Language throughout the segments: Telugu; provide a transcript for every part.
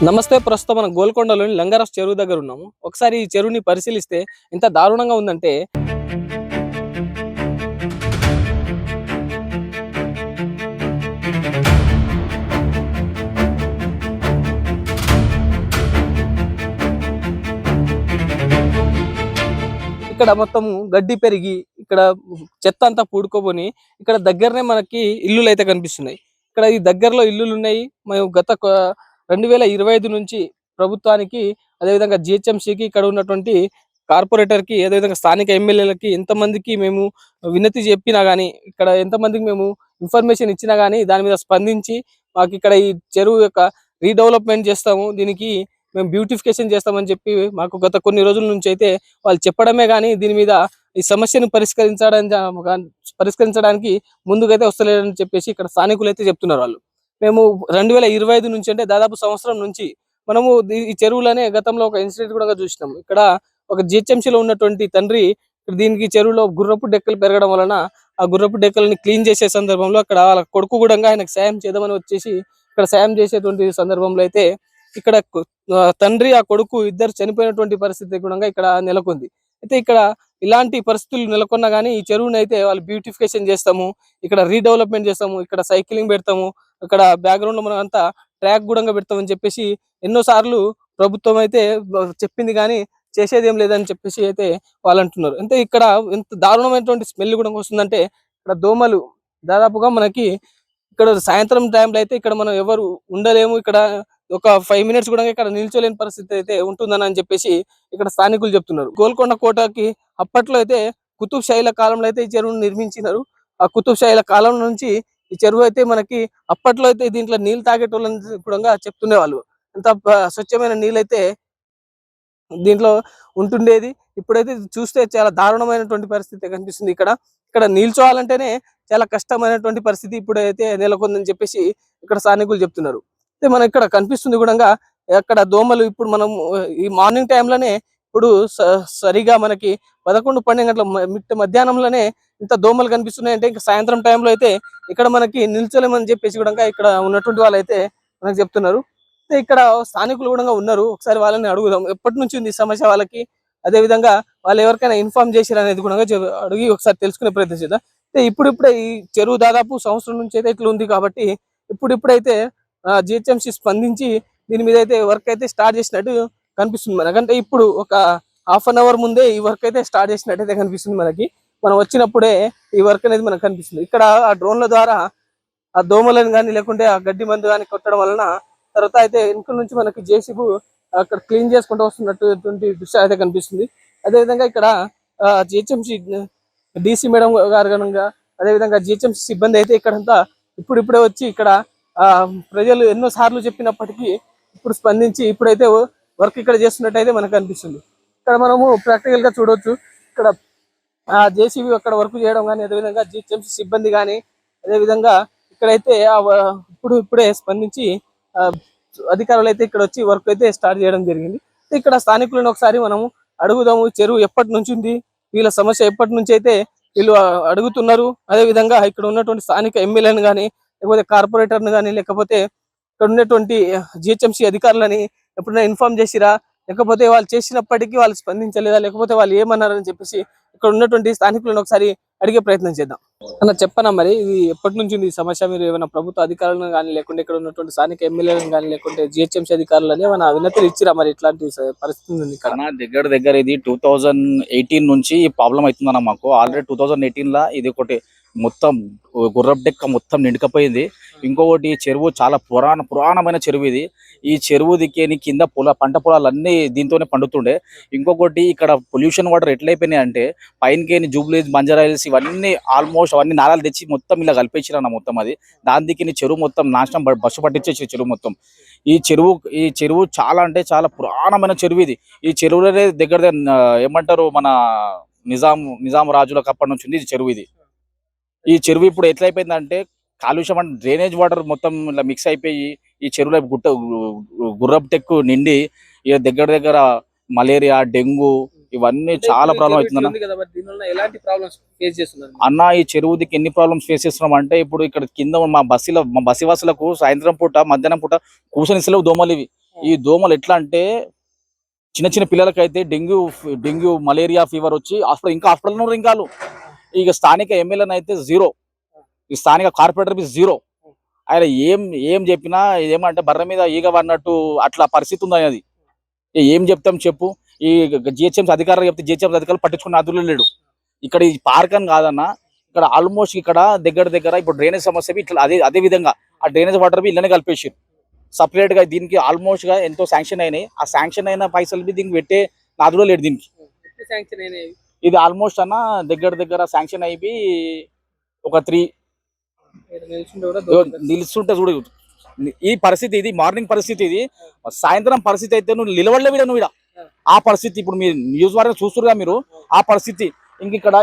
నమస్తే. ప్రస్తుతం మనం గోల్కొండలోని లంగరస్ చెరువు దగ్గర ఉన్నాము. ఒకసారి ఈ చెరువుని పరిశీలిస్తే ఎంత దారుణంగా ఉందంటే ఇక్కడ మొత్తము గడ్డి పెరిగి ఇక్కడ చెత్త అంతా పూడుకోబోని ఇక్కడ దగ్గరనే మనకి ఇల్లులు అయితే కనిపిస్తున్నాయి. ఇక్కడ ఈ దగ్గరలో ఇల్లులు ఉన్నాయి. మేము గత 2025 నుంచి ప్రభుత్వానికి అదేవిధంగా జిహెచ్ఎంసీకి ఇక్కడ ఉన్నటువంటి కార్పొరేటర్‌కి అదేవిధంగా స్థానిక ఎమ్మెల్యేలకి ఎంతమందికి మేము వినతి చెప్పినా గానీ, ఇక్కడ ఎంతమందికి మేము ఇన్ఫర్మేషన్ ఇచ్చినా గానీ దాని మీద స్పందించి మాకిక్కడ ఈ చెరువు యొక్క రీడెవలప్‌మెంట్ చేస్తాము. దీనికి మేము బ్యూటిఫికేషన్ చేస్తామని చెప్పి మాకు గత కొన్ని రోజుల నుంచి అయితే వాళ్ళు చెప్పడమే గానీ దీని మీద ఈ సమస్యను పరిష్కరించడానికి ముందుకైతే వస్తలేరని చెప్పేసి ఇక్కడ స్థానికులైతే చెప్తున్నారు వాళ్ళు. మేము 2025 నుంచి అంటే దాదాపు సంవత్సరం నుంచి మనము ఈ చెరువులోనే గతంలో ఒక ఇన్సిడెంట్ కూడా చూసినాం. ఇక్కడ ఒక జిహెచ్ఎంసీలో ఉన్నటువంటి తండ్రి దీనికి చెరువులో గుర్రపు డెక్కలు పెరగడం వలన ఆ గుర్రపు డెక్కలని క్లీన్ చేసే సందర్భంలో అక్కడ వాళ్ళ కొడుకు కూడా ఆయనకు సాయం చేద్దామని వచ్చేసి ఇక్కడ సాయం చేసేటువంటి సందర్భంలో అయితే ఇక్కడ తండ్రి ఆ కొడుకు ఇద్దరు చనిపోయినటువంటి పరిస్థితి కూడా ఇక్కడ నెలకొంది. అయితే ఇక్కడ ఇలాంటి పరిస్థితులు నెలకొన్నా కానీ ఈ చెరువుని అయితే వాళ్ళు బ్యూటిఫికేషన్ చేస్తాము, ఇక్కడ రీడెవలప్మెంట్ చేస్తాము, ఇక్కడ సైక్లింగ్ పెడతాము, ఇక్కడ బ్యాక్గ్రౌండ్ లో మనం అంతా ట్రాక్ కూడా పెడతామని చెప్పేసి ఎన్నో సార్లు ప్రభుత్వం అయితే చెప్పింది కానీ చేసేది ఏం లేదని చెప్పేసి అయితే వాళ్ళు అంటున్నారు. అంటే ఇక్కడ ఎంత దారుణమైనటువంటి స్మెల్ కూడా వస్తుందంటే ఇక్కడ దోమలు దాదాపుగా మనకి ఇక్కడ సాయంత్రం టైంలో అయితే ఇక్కడ మనం ఎవరు ఉండలేము. ఇక్కడ ఒక 5 మినిట్స్ కూడా ఇక్కడ నిల్చోలేని పరిస్థితి అయితే ఉంటుందని చెప్పేసి ఇక్కడ స్థానికులు చెప్తున్నారు. గోల్కొండ కోటకి అప్పట్లో అయితే కుతుబ్ షాహీల కాలంలో అయితే ఈ చెరువును నిర్మించినారు. ఆ కుతుబ్ షాహీల కాలం నుంచి ఈ చెరువు అయితే మనకి అప్పట్లో అయితే దీంట్లో నీళ్లు తాగేటోళ్ళని కూడా చెప్తుండేవాళ్ళు. అంత స్వచ్ఛమైన నీళ్ళైతే దీంట్లో ఉంటుండేది. ఇప్పుడైతే చూస్తే చాలా దారుణమైనటువంటి పరిస్థితి కనిపిస్తుంది. ఇక్కడ నిల్చోవాలంటేనే చాలా కష్టమైనటువంటి పరిస్థితి ఇప్పుడైతే నెలకొందని చెప్పేసి ఇక్కడ స్థానికులు చెప్తున్నారు. అయితే మనం ఇక్కడ కనిపిస్తుంది కూడా అక్కడ దోమలు ఇప్పుడు మనం ఈ మార్నింగ్ టైంలోనే ఇప్పుడు సరిగా మనకి 11-12 గంటల మధ్యాహ్నంలోనే ఇంత దోమలు కనిపిస్తున్నాయి అంటే ఇంకా సాయంత్రం టైంలో అయితే ఇక్కడ మనకి నిల్చోలేమని చెప్పేసి కూడా ఇక్కడ ఉన్నటువంటి వాళ్ళు అయితే మనకు చెప్తున్నారు. ఇక్కడ స్థానికులు కూడా ఉన్నారు. ఒకసారి వాళ్ళని అడుగుదాం ఎప్పటి నుంచి ఉంది సమస్య వాళ్ళకి, అదే విధంగా వాళ్ళు ఎవరికైనా ఇన్ఫార్మ్ చేశారు అనేది కూడా అడిగి ఒకసారి తెలుసుకునే ప్రయత్నం చేద్దాం. ఇప్పుడిప్పుడే ఈ చెరువు దాదాపు సంవత్సరం నుంచి అయితే ఇట్లా ఉంది కాబట్టి ఇప్పుడైతే జిహెచ్ఎంసీ స్పందించి దీని మీద అయితే వర్క్ అయితే స్టార్ట్ చేసినట్టు కనిపిస్తుంది మనకంటే ఇప్పుడు ఒక హాఫ్ అన్ అవర్ ముందే ఈ వర్క్ అయితే స్టార్ట్ చేసినట్టయితే కనిపిస్తుంది మనకి. మనం వచ్చినప్పుడే ఈ వర్క్ అనేది మనకు కనిపిస్తుంది. ఇక్కడ ఆ డ్రోన్ల ద్వారా ఆ దోమలను కానీ లేకుంటే ఆ గడ్డి మందు కానీ కొట్టడం వలన తర్వాత అయితే వెనుక నుంచి మనకి జేసీబీ అక్కడ క్లీన్ చేసుకుంటూ వస్తున్నటువంటి దృశ్యం అయితే కనిపిస్తుంది. అదేవిధంగా ఇక్కడ జిహెచ్ఎంసీ డీసీ మేడం గారు కనుక అదేవిధంగా జిహెచ్ఎంసీ సిబ్బంది అయితే ఇక్కడంతా ఇప్పుడే వచ్చి ఇక్కడ ప్రజలు ఎన్నో సార్లు చెప్పినప్పటికీ ఇప్పుడు స్పందించి ఇప్పుడైతే వర్క్ ఇక్కడ చేస్తున్నట్టయితే మనకు అనిపిస్తుంది. ఇక్కడ మనము ప్రాక్టికల్ గా చూడవచ్చు. ఇక్కడ జేసీబీ అక్కడ వర్క్ చేయడం కానీ అదేవిధంగా జిహెచ్ఎంసీ సిబ్బంది కానీ అదేవిధంగా ఇక్కడైతే ఇప్పుడే స్పందించి అధికారులు అయితే ఇక్కడ వచ్చి వర్క్ అయితే స్టార్ట్ చేయడం జరిగింది. ఇక్కడ స్థానికులను ఒకసారి మనము అడుగుదాము. చెరువు ఎప్పటి నుంచి ఉంది, వీళ్ళ సమస్య ఎప్పటి నుంచి అయితే వీళ్ళు అడుగుతున్నారు, అదేవిధంగా ఇక్కడ ఉన్నటువంటి స్థానిక ఎమ్మెల్యేని కానీ లేకపోతే కార్పొరేటర్ని కానీ లేకపోతే ఇక్కడ ఉన్నటువంటి జిహెచ్ఎంసీ అధికారులని ఎప్పుడైనా ఇన్ఫార్మ్ చేసిరా, లేకపోతే వాళ్ళు చేసినప్పటికీ వాళ్ళు స్పందించలేదా, లేకపోతే వాళ్ళు ఏమన్నారని చెప్పేసి ఇక్కడ ఉన్నటువంటి స్థానికులను ఒకసారి అడిగే ప్రయత్నం చేద్దాం. అన్న చెప్పనా, మరి ఇది ఎప్పటి నుంచి ఉంది సమస్య? మీరు ఏమైనా ప్రభుత్వ అధికారులను కానీ లేకుంటే ఇక్కడ ఉన్నటువంటి స్థానిక ఎమ్మెల్యేలను కానీ లేకుంటే జిహెచ్ఎంసీ అధికారులని ఏమైనా వినతులు ఇచ్చిరా? మరి ఇట్లాంటి పరిస్థితి ఉంది ఇక్కడ దగ్గర ఇది 2018 నుంచి ఈ ప్రాబ్లం అవుతుందన్న మాకు. ఆల్రెడీ 2018 లా ఇది ఒకటి మొత్తం గుర్రపు డెక్క మొత్తం నిండుకపోయింది. ఇంకొకటి చెరువు చాలా పురాణమైన చెరువు ఇది. ఈ చెరువు దిక్కేని కింద పంట పొలాలన్నీ దీంతోనే పండుతుండే. ఇంకొకటి ఇక్కడ పొల్యూషన్ వాటర్ ఎట్లయిపోయినాయి అంటే పైనకేని జూబ్లీస్, బంజారాయిల్స్ ఇవన్నీ ఆల్మోస్ట్ అవన్నీ నాళాలు తెచ్చి మొత్తం ఇలా కలిపేసిరన్న మొత్తం. అది దాని దిక్కి చెరువు మొత్తం నాశనం, బస్సు పట్టించేసి చెరువు మొత్తం. ఈ చెరువు చాలా అంటే చాలా పురాణమైన చెరువు ఇది. ఈ చెరువులోనే దగ్గర ఏమంటారు మన నిజాం రాజులకు అప్పటి నుంచి ఉంది ఈ చెరువు ఇది. ఈ చెరువు ఇప్పుడు ఎట్లయిపోయిందంటే కాలుష్యం అంటే డ్రైనేజ్ వాటర్ మొత్తం ఇలా మిక్స్ అయిపోయి ఈ చెరువులో గుర్రపు టెక్కు నిండి ఇక దగ్గర మలేరియా, డెంగ్యూ ఇవన్నీ చాలా ప్రాబ్లం అవుతుంది అన్న. ఈ చెరువు దిక్కు ఎన్ని ప్రాబ్లమ్స్ ఫేస్ చేస్తున్నాం అంటే ఇప్పుడు ఇక్కడ కింద మా బస్సు వాసులకు సాయంత్రం పూట మధ్యాహ్నం పూట కూర్చొని ఇస్తలేవు దోమలు. ఇవి ఈ దోమలు ఎట్లా అంటే చిన్న చిన్న పిల్లలకైతే డెంగ్యూ మలేరియా ఫీవర్ వచ్చి హాస్పిటల్లో రింగాలు. ఇక స్థానిక ఎమ్మెల్యేని అయితే జీరో, ఈ స్థానిక కార్పొరేటర్ బి జీరో. ఆయన ఏం చెప్పినా ఏమంటే బర్ర మీద ఈగ పడినట్టు అట్లా పరిస్థితి ఉంది అది. ఏం చెప్తాం చెప్పు. ఈ జిహెచ్ఎంసీ అధికారులు చెప్తే జిహెచ్ఎంసీ అధికారులు పట్టించుకున్న అదులు లేడు. ఇక్కడ ఈ పార్క్ అని కాదన్న, ఇక్కడ ఆల్మోస్ట్ ఇక్కడ దగ్గర ఇప్పుడు డ్రైనేజ్ సమస్య ఇట్లా అదే విధంగా ఆ డ్రైనేజ్ వాటర్ ఇళ్ళనే కలిపేసారు సపరేట్ గా. దీనికి ఆల్మోస్ట్ గా ఎంతో శాంక్షన్ అయినాయి. ఆ శాంక్షన్ అయిన పైసలు దీనికి పెట్టే నాదులో లేడు దీనికి. ఇది ఆల్మోస్ట్ అన్న దగ్గర శాంక్షన్ అయిపోయి ఒక 3 నిలుస్తుంటే చూడు. ఈ పరిస్థితి, ఇది మార్నింగ్ పరిస్థితి, ఇది సాయంత్రం పరిస్థితి అయితే నువ్వు నిలవడలే వీడ నువ్వు. ఆ పరిస్థితి ఇప్పుడు మీరు న్యూస్ ద్వారా చూస్తురుగా మీరు, ఆ పరిస్థితి. ఇంక ఇక్కడ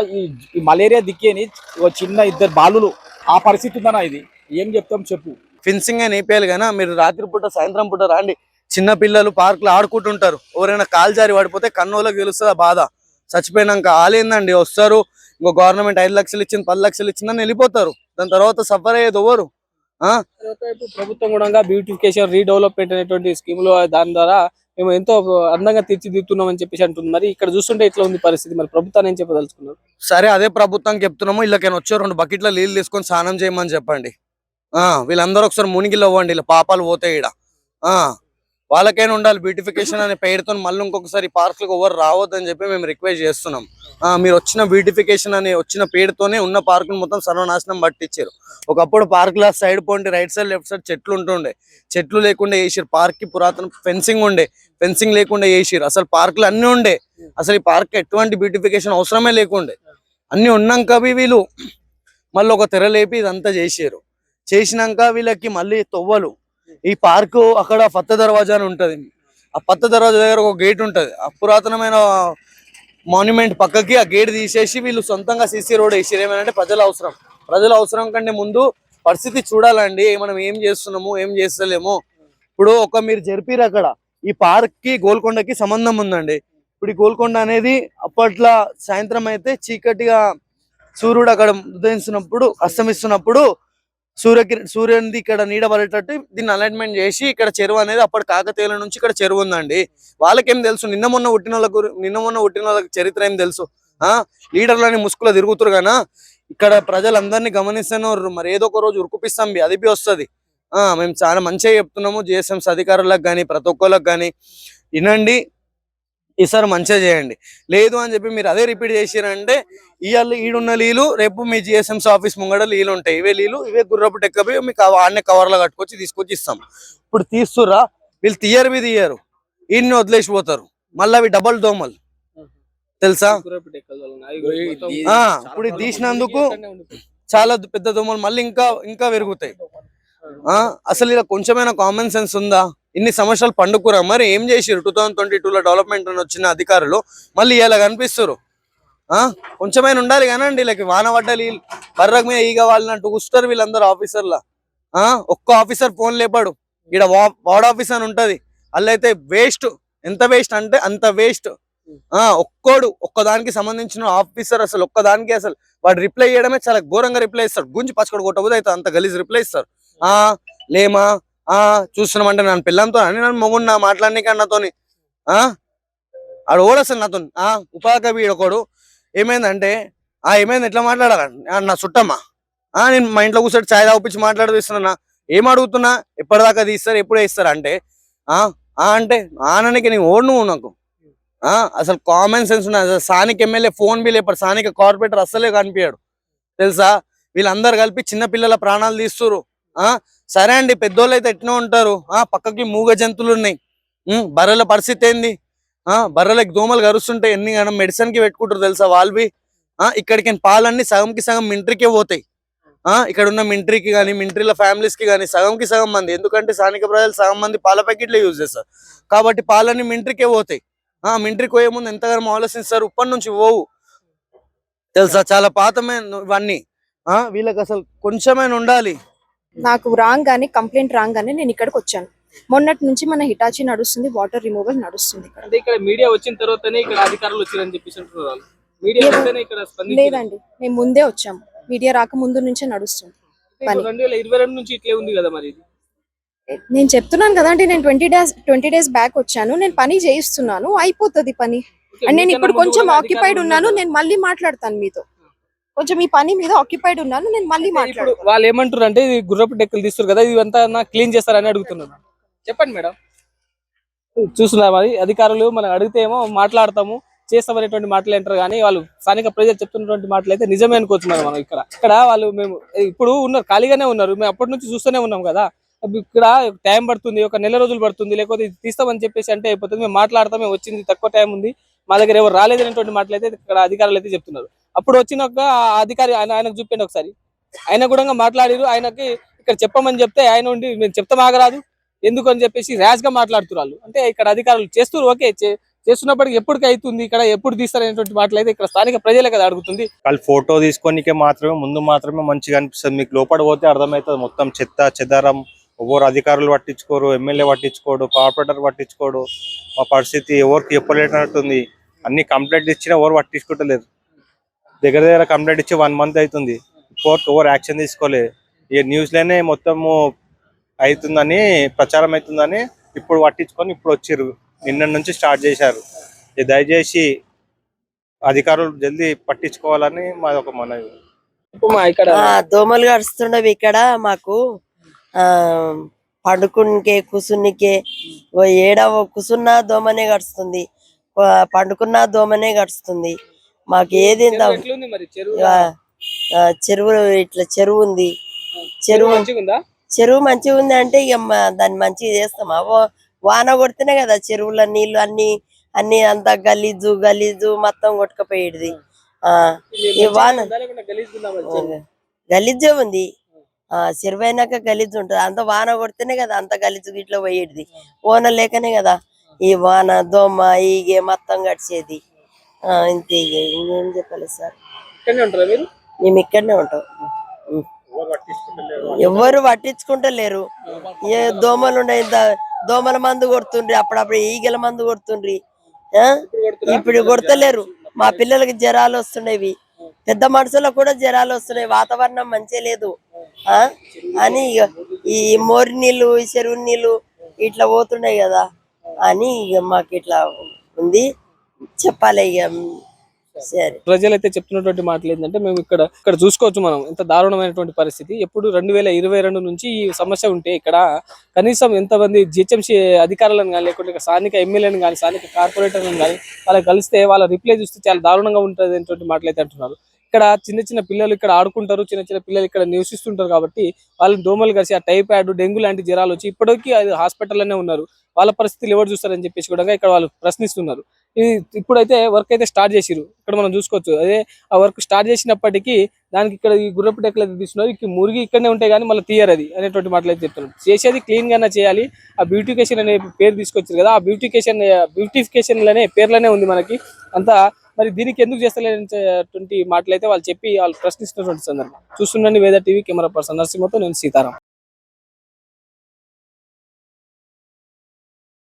ఈ మలేరియా దిక్కేని చిన్న 2 బాలులు, ఆ పరిస్థితి ఉందన్నా. ఇది ఏం చెప్తాం చెప్పు. ఫెన్సింగ్ అని వేపేయాలి కానీ మీరు రాత్రిపూట సాయంత్రం పూట రాండి. చిన్న పిల్లలు పార్కులో ఆడుకుంటుంటారు. ఎవరైనా కాలు జారి పడిపోతే కన్నోళ్ళకి తెలుస్తుంది ఆ బాధ. చచ్చిపోయినాక ఆలేందండి వస్తారు, ఇంకో గవర్నమెంట్ 5 లక్షలు ఇచ్చింది 10 లక్షలు ఇచ్చిందని వెళ్ళిపోతారు. దాని తర్వాత సఫర్ అయ్యేది ఎవరు? ప్రభుత్వం కూడా బ్యూటిఫికేషన్ రీడెవలప్మెంట్ అనేటువంటి స్కీములు దాని ద్వారా మేము ఎంతో అందంగా తీర్చిదిద్దుతున్నాం అని చెప్పేసి అంటుంది. మరి ఇక్కడ చూస్తుంటే ఇట్లా ఉంది పరిస్థితి. మరి ప్రభుత్వాన్ని ఏం చెప్పదలుచుకున్నారు? సరే అదే ప్రభుత్వం చెప్తున్నాము, ఇళ్ళకైనా వచ్చే 2 బకెట్ల నీళ్ళు తీసుకొని స్నానం చేయమని చెప్పండి. వీళ్ళందరూ ఒకసారి మునిగిలో అవ్వండి, ఇలా పాపాలు పోతాయి. ఇక్కడ వాళ్ళకైనా ఉండాలి బ్యూటిఫికేషన్ అనే పేరుతో. మళ్ళీ ఇంకొకసారి పార్కులకు ఎవరు రావద్దని చెప్పి మేము రిక్వెస్ట్ చేస్తున్నాం. మీరు వచ్చిన బ్యూటిఫికేషన్ అనే వచ్చిన పేరుతోనే ఉన్న పార్కును మొత్తం సర్వనాశనం పట్టించారు. ఒకప్పుడు పార్క్ లా సైడ్ పోండి, రైట్ సైడ్ లెఫ్ట్ సైడ్ చెట్లు ఉంటుండే, చెట్లు లేకుండా వేసిరు. పార్క్ కి పురాతన ఫెన్సింగ్ ఉండే, ఫెన్సింగ్ లేకుండా వేసిరు. అసలు పార్కులు అన్ని ఉండే, అసలు ఈ పార్క్ ఎటువంటి బ్యూటిఫికేషన్ అవసరమే లేకుండే. అన్ని ఉన్నాక వీళ్ళు మళ్ళీ ఒక తెర లేపి ఇదంతా చేసారు. చేసినాక వీళ్ళకి మళ్ళీ తొవ్వలు. ఈ పార్కు అక్కడ ఫత్త దర్వాజా అని ఉంటది, ఆ ఫత్త దర్వాజా దగ్గర ఒక గేట్ ఉంటది. ఆ పురాతనమైన మాన్యుమెంట్ పక్కకి ఆ గేట్ తీసేసి వీళ్ళు సొంతంగా సీసీ రోడ్ వేసారు. ఏమంటే ప్రజల అవసరం కంటే ముందు పరిస్థితి చూడాలండి. మనం ఏం చేస్తున్నాము ఏం చేస్తలేము. ఇప్పుడు మీరు జరిపిరు అక్కడ ఈ పార్క్ కి గోల్కొండకి సంబంధం ఉందండి. ఇప్పుడు ఈ గోల్కొండ అనేది అప్పట్లో సాయంత్రం అయితే చీకటిగా సూర్యుడు అక్కడ ఉదయిస్తున్నప్పుడు అస్తమిస్తున్నప్పుడు సూర్యునిది ఇక్కడ నీడ పడేటట్టు దీన్ని అలైన్మెంట్ చేసి ఇక్కడ చెరువు అనేది అప్పటి కాకతీయుల నుంచి ఇక్కడ చెరువు ఉందండి. వాళ్ళకేం తెలుసు? నిన్న మొన్న పుట్టిన వాళ్ళకి చరిత్ర ఏం తెలుసు? లీడర్లని ముసుగులో తిరుగుతురు గానా. ఇక్కడ ప్రజలందరినీ గమనిస్తున్నారు. మరి ఏదో ఒక రోజు ఉరుకుపిస్తాం, అది వస్తుంది. మేము చాలా మంచిగా చెప్తున్నాము జిహెచ్ఎంసీ అధికారులకు కానీ ప్రతి ఒక్కరికి కానీ, వినండి ఈసారి మంచిగా చేయండి. లేదు అని చెప్పి మీరు అదే రిపీట్ చేసిరంటే ఇవాళ ఈడున్న నీళ్ళు రేపు మీ జిఎస్ఎంసీ ఆఫీస్ ముంగడ నీళ్ళు ఉంటాయి. ఇవే గుర్రపు టెక్కపోయి మీకు ఆడనే కవర్లో కట్టుకొచ్చి తీసుకొచ్చి ఇస్తాం. ఇప్పుడు తీస్తురా వీళ్ళు తీయరు, ఈయన్ని వదిలేసిపోతారు. మళ్ళీ అవి డబల్ దోమలు తెలుసా. ఇప్పుడు తీసినందుకు చాలా పెద్ద దోమలు మళ్ళీ ఇంకా పెరుగుతాయి. అసలు ఇలా కొంచెమైనా కామన్ సెన్స్ ఉందా? ఇన్ని సంవత్సరాలు పండుకురా, మరి ఏం చేసిరు? 2022లో డెవలప్మెంట్ అని వచ్చిన అధికారులు మళ్ళీ ఇలా కనిపిస్తారు. కొంచెమైనా ఉండాలి కానండి. వీళ్ళకి వాన పడ్డలి బర్రకు మీద ఈగ వాళ్ళనట్టు కూస్తారు వీళ్ళందరూ ఆఫీసర్లా. ఒక్క ఆఫీసర్ ఫోన్ లేపాడు. ఇక్కడ వార్డ్ ఆఫీస్ అని ఉంటది, అల్లయితే వేస్ట్. ఎంత వేస్ట్ అంటే అంత వేస్ట్. ఒక్కదానికి సంబంధించిన ఆఫీసర్ అసలు ఒక్కదానికి అసలు వాడు రిప్లై చేయడమే చాలా ఘోరంగా రిప్లై ఇస్తాడు. గుంజి పచ్చకడ కొట్టబోదు అయితే అంత గలీజ్ రిప్లై ఇస్తారు. లేమా చూస్తున్నామంటే నన్ను పిల్లలతో అని నన్ను మొగున్నా మాట్లాడినాక నాతోని ఆడు ఓడు అసలు నాతో ఉపాధి ఒకడు ఏమైందంటే ఏమైంది ఎట్లా మాట్లాడాల నా చుట్టమ్మా నేను మా ఇంట్లో కూర్చొని ఛాయ్ తాగిపించి మాట్లాడుతున్నా. ఏం అడుగుతున్నా ఎప్పటిదాకా తీస్తారు ఎప్పుడే ఇస్తారు అంటే అంటే ఆననికి నేను ఓడు నువ్వు నాకు అసలు కామన్ సెన్స్ ఉన్నది. అసలు స్థానిక ఎమ్మెల్యే ఫోన్ బిల్ ఎప్పుడు స్థానిక కార్పొరేటర్ అస్సలే కనిపించాడు తెలుసా. వీళ్ళందరూ కలిపి చిన్న పిల్లల ప్రాణాలు తీస్తురు. సరే అండి పెద్దోళ్ళు అయితే ఎట్లా ఉంటారు. పక్కకి మూగ జంతువులు ఉన్నాయి. బర్రెల పరిస్థితి ఏంది? బర్రెలకి దోమలు కరుస్తుంటాయి. ఎన్ని గణం మెడిసిన్ కి పెట్టుకుంటారు తెలుసా వాళ్ళవి. ఇక్కడికి పాలన్నీ సగంకి సగం మింట్రీకే పోతాయి. ఇక్కడ ఉన్న మింట్రీకి కానీ మింట్రీల ఫ్యామిలీస్ కి కానీ సగంకి సగం మంది, ఎందుకంటే స్థానిక ప్రజలు సగం మంది పాల ప్యాకెట్లే యూజ్ చేస్తారు కాబట్టి పాలన్నీ మింట్రీకే పోతాయి. మింట్రీకి పోయే ముందు ఎంతగానో ఆలోచిస్తారు. ఇప్పటి నుంచి పోవు తెలుసా. చాలా పాతమైన ఇవన్నీ. వీళ్ళకి అసలు కొంచెమైనా ఉండాలి. నాకు రాగానే కంప్లైంట్ రాగానే నేను ఇక్కడికి వచ్చాను. మొన్నటి నుంచి మన హిటాచి నడుస్తుంది, వాటర్ రిమూవల్ నడుస్తుంది. ఇక్కడ మీడియా వచ్చిన తర్వాతనే ఇక్కడ అధికారులు వచ్చారని చెప్పేసి అంటున్నారు. మీడియా ఇక్కడ లేదండి, మేము ముందే వచ్చాము. మీడియా రాక ముందు నుంచే నడుస్తుంది. 2022 నుంచి ఇట్లే ఉంది కదా మరి. నేను చెప్తున్నాను కదండి, నేను 20 డేస్ బ్యాక్ వచ్చాను, నేను పని చేయిస్తున్నాను, అయిపోతుంది పని. అండ్ నేను ఇప్పుడు కొంచెం ఆక్యుపైడ్ ఉన్నాను, నేను మళ్ళీ మాట్లాడతాను మీతో. కొంచెం ఈ పని మీద ఆక్యుపైడ్ ఉన్నాను, నేను మళ్ళీ ఇప్పుడు మాట్లాడతాను. వాళ్ళు ఏమంటారు అంటే ఇది గుర్రపు డెక్కలు తీస్తారు కదా, ఇవంతా క్లీన్ చేస్తారని అడుగుతున్నాను. చెప్పండి మేడం. చూస్తున్నారు మరి అధికారులు మనం అడిగితే ఏమో మాట్లాడతాము చేస్తామనేటువంటి మాటలు అంటారు, కానీ వాళ్ళు స్థానిక ప్రజలు చెప్తున్నటువంటి మాటలు అయితే నిజమే అనుకోవచ్చు మనం. ఇక్కడ వాళ్ళు మేము ఇప్పుడు ఉన్నారు, ఖాళీగానే ఉన్నారు, మేము అప్పటి నుంచి చూస్తూనే ఉన్నాం కదా. ఇక్కడ టైం పడుతుంది, ఒక నెల రోజులు పడుతుంది, లేకపోతే ఇది తీస్తామని చెప్పేసి అంటే అయిపోతుంది. మేము మాట్లాడతాం, మేము వచ్చింది తక్కువ టైం ఉంది, మా దగ్గర ఎవరు రాలేదనేటువంటి మాటలు అయితే ఇక్కడ అధికారులు అయితే చెప్తున్నారు. అప్పుడు వచ్చిన ఒక అధికారి ఆయనకు చూపించండి ఒకసారి, ఆయన కూడా మాట్లాడిరు. ఆయనకి ఇక్కడ చెప్పమని చెప్తే ఆయన ఉండి మేము చెప్తాం ఆగరాదు ఎందుకు అని చెప్పేసి ర్యాష్ గా మాట్లాడుతున్నారు. అంటే ఇక్కడ అధికారులు చేస్తారు, ఓకే చేస్తున్నప్పటికీ ఎప్పటికి అవుతుంది, ఇక్కడ ఎప్పుడు తీస్తారనేటువంటి మాటలు అయితే ఇక్కడ స్థానిక ప్రజలే కదా అడుగుతుంది. వాళ్ళు ఫోటో తీసుకోనికే ముందు మాత్రమే మంచిగా అనిపిస్తుంది. మీకు లోపల పోతే అర్థమవుతుంది మొత్తం చెత్త చెదారం. ఎవరు అధికారులు పట్టించుకోరు, ఎమ్మెల్యే పట్టించుకోడు, కార్పొరేటర్ పట్టించుకోడు. మా పరిస్థితి ఎవరికి చెప్పలేనట్టుంది. అన్ని కంప్లైంట్ ఇచ్చినా ఎవరు పట్టించుకుంటలేరు. దగ్గర కంప్లైంట్ ఇచ్చి 1 month అవుతుంది, ఎవరు యాక్షన్ తీసుకోలేదు. ఈ న్యూస్ లోనే మొత్తము అవుతుందని ప్రచారం అవుతుందని ఇప్పుడు పట్టించుకొని ఇప్పుడు వచ్చిర్రు. నిన్న నుంచి స్టార్ట్ చేశారు. దయచేసి అధికారులు జల్దీ పట్టించుకోవాలని మాది ఒక మనవి. ఇక్కడ దోమలు గడుస్తుండవి ఇక్కడ మాకు. పండుకునికే కూసునికే ఏడ కూసున్నా దోమనే గడుస్తుంది, పండుకున్నా దోమనే గడుస్తుంది. మాకు ఏది చెరువు ఇట్లా చెరువు ఉంది, చెరువు మంచిగా ఉంది అంటే ఇక దాన్ని మంచిగా చేస్తామా? వాన కొడితేనే కదా చెరువుల నీళ్లు అన్ని అంతా గలీజు మొత్తం కొట్టుకపోయేది. ఈ వాన గలీజే ఉంది, చెరువు అయినాక గలీజు ఉంటుంది. అంత వాన కొడితేనే కదా అంత గలీజు ఇట్లా పోయేది. వాన లేకనే కదా ఈ వాన దోమ ఈగే మొత్తం గడిచేది. ఇంతే, ఇంకేం చెప్పాలి సార్. మేము ఇక్కడనే ఉంటాం. ఎవరు పట్టించుకుంటలేరు. ఏ దోమలు ఉన్నాయి, దోమల మందు కొడుతుండ్రి, అప్పుడప్పుడు ఈగల మందు కొడుతుండ్రి. ఇప్పుడు కొడతలేరు. మా పిల్లలకి జ్వరాలు వస్తున్నాయి, పెద్ద మనుషులకు కూడా జ్వరాలు వస్తున్నాయి. వాతావరణం మంచిగా లేదు అని ఈ మోరి నీళ్ళు, ఈ చెరువు నీళ్ళు ఇట్లా పోతున్నాయి కదా అని ఇక మాకు ఇట్లా ఉంది, చెప్పాలి ఇక. సరే, ప్రజలు అయితే చెప్తున్నటువంటి మాటలు ఏంటంటే మేము ఇక్కడ చూసుకోవచ్చు మనం ఎంత దారుణమైనటువంటి పరిస్థితి. ఎప్పుడు 2022 నుంచి ఈ సమస్య ఉంటే ఇక్కడ కనీసం ఎంతమంది జిహెచ్ఎంసీ అధికారులను కానీ, లేకుంటే స్థానిక ఎమ్మెల్యేలను కానీ, స్థానిక కార్పొరేటర్లను కానీ వాళ్ళకి కలిస్తే వాళ్ళ రిప్లై చూస్తే చాలా దారుణంగా ఉంటుంది అనేటువంటి మాటలు అయితే అంటున్నారు. ఇక్కడ చిన్న పిల్లలు ఇక్కడ ఆడుకుంటారు, చిన్న పిల్లలు ఇక్కడ నివసిస్తుంటారు కాబట్టి వాళ్ళని దోమలు కలిసి ఆ టైఫాయిడ్, డెంగ్యూ లాంటి జ్వరాలు వచ్చి ఇప్పటికీ అది హాస్పిటల్లోనే ఉన్నారు. వాళ్ళ పరిస్థితులు ఎవరు చూస్తారని చెప్పేసి కూడా ఇక్కడ వాళ్ళు ప్రశ్నిస్తున్నారు. ఇప్పుడైతే వర్క్ అయితే స్టార్ట్ చేసిరు, ఇక్కడ మనం చూసుకోవచ్చు. అదే ఆ వర్క్ స్టార్ట్ చేసినప్పటికీ దానికి ఇక్కడ ఈ గుర్రపు డెక్కలు అయితే తీస్తున్నారు, ఇక మురిగి ఇక్కడనే ఉంటాయి కానీ మళ్ళీ తీయరు అది అనేటువంటి మాటలు అయితే చెప్తున్నారు. చేసేది క్లీన్ గానే చేయాలి. ఆ బ్యూటిఫికేషన్ అనే పేరు తీసుకొచ్చారు కదా, ఆ బ్యూటిఫికేషన్ పేర్లోనే ఉంది మనకి అంతా. మరి దీనికి ఎందుకు చేస్తలేనటువంటి మాటలు అయితే వాళ్ళు చెప్పి వాళ్ళు ప్రశ్నిస్తున్నటువంటి సందర్భం. చూస్తుండండి వేద టీవీ, కెమెరా పర్సన్ నరసింహతో నేను సీతారాం.